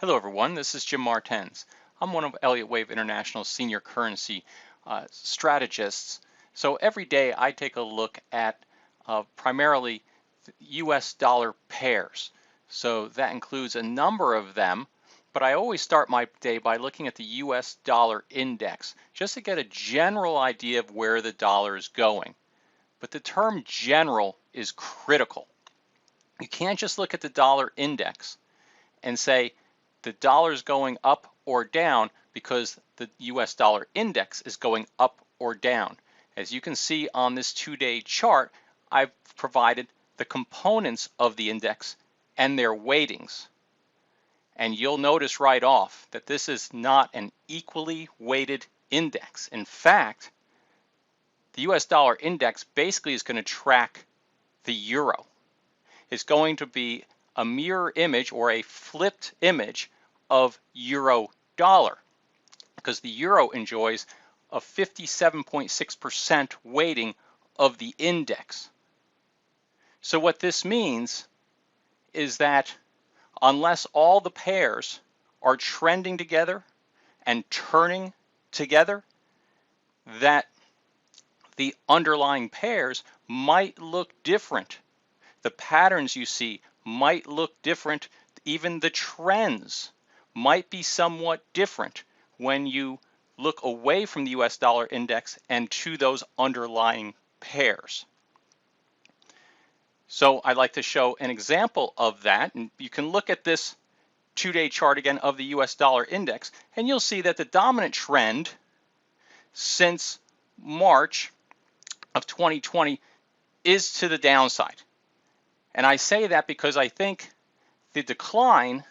Hello everyone, this is Jim Martens. I'm one of Elliott Wave International's senior currency strategists. So every day I take a look at primarily US dollar pairs. So that includes a number of them, but I always start my day by looking at the US dollar index just to get a general idea of where the dollar is going. But the term general is critical. You can't just look at the dollar index and say the dollar is going up or down because the US dollar index is going up or down. As you can see on this 2-day chart, I've provided the components of the index and their weightings. And you'll notice right off that this is not an equally weighted index. In fact, the US dollar index basically is going to track the euro. It's going to be a mirror image or a flipped image of euro dollar because the euro enjoys a 57.6% weighting of the index. So what this means is that unless all the pairs are trending together and turning together, that the underlying pairs might look different. The patterns you see might look different. Even the trends might be somewhat different when you look away from the US dollar index and to those underlying pairs. So I'd like to show an example of that. And you can look at this 2-day chart again of the US dollar index, and you'll see that the dominant trend since March of 2020 is to the downside. And I say that because I think the decline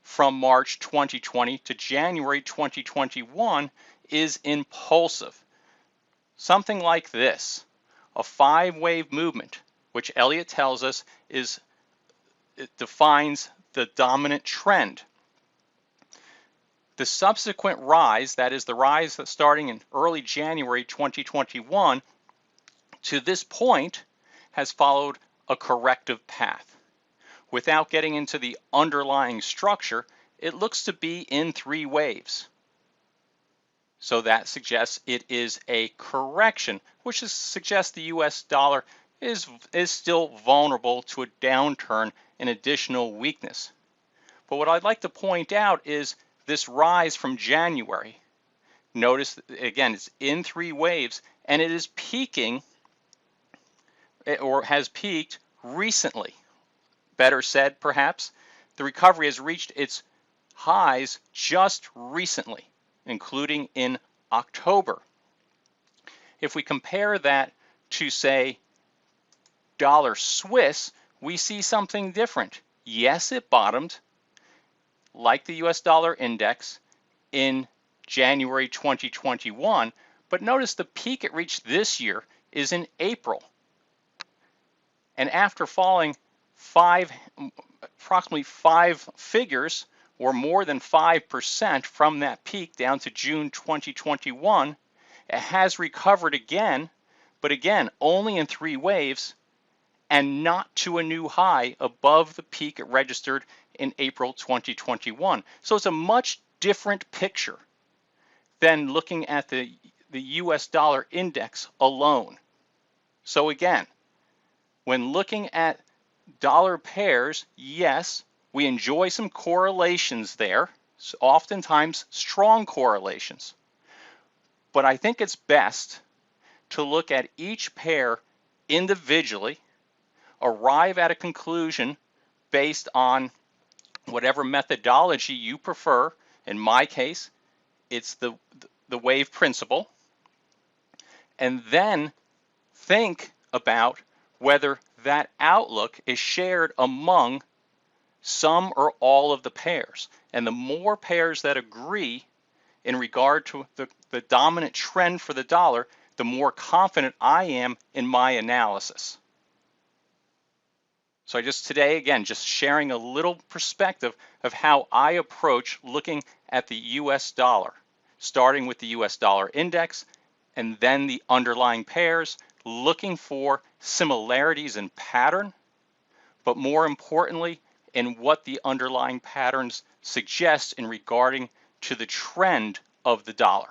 from March 2020 to January 2021 is impulsive. Something like this, a 5-wave movement, which Elliott tells us it defines the dominant trend. The subsequent rise, that is the rise that's starting in early January 2021, to this point has followed a corrective path. Without getting into the underlying structure, it looks to be in 3 waves. So that suggests it is a correction, which suggests the US dollar is still vulnerable to a downturn and additional weakness. But what I'd like to point out is this rise from January. Notice, again, it's in 3 waves, and it is peaking, or has peaked recently. Better said, perhaps, the recovery has reached its highs just recently, including in October. If we compare that to, say, dollar Swiss, we see something different. Yes, it bottomed, like the US dollar index, in January 2021, but notice the peak it reached this year is in April. And after falling approximately 5 figures, or more than 5% from that peak down to June 2021, it has recovered again, but again, only in 3 waves and not to a new high above the peak it registered in April 2021. So it's a much different picture than looking at the US dollar index alone. So again, when looking at dollar pairs, yes, we enjoy some correlations there, oftentimes strong correlations. But I think it's best to look at each pair individually, arrive at a conclusion based on whatever methodology you prefer. In my case, it's the wave principle, and then think about whether that outlook is shared among some or all of the pairs. And the more pairs that agree in regard to the dominant trend for the dollar, the more confident I am in my analysis. So today, again, just sharing a little perspective of how I approach looking at the US dollar, starting with the US dollar index and then the underlying pairs, looking for similarities in pattern, but more importantly, and what the underlying patterns suggest in regarding to the trend of the dollar.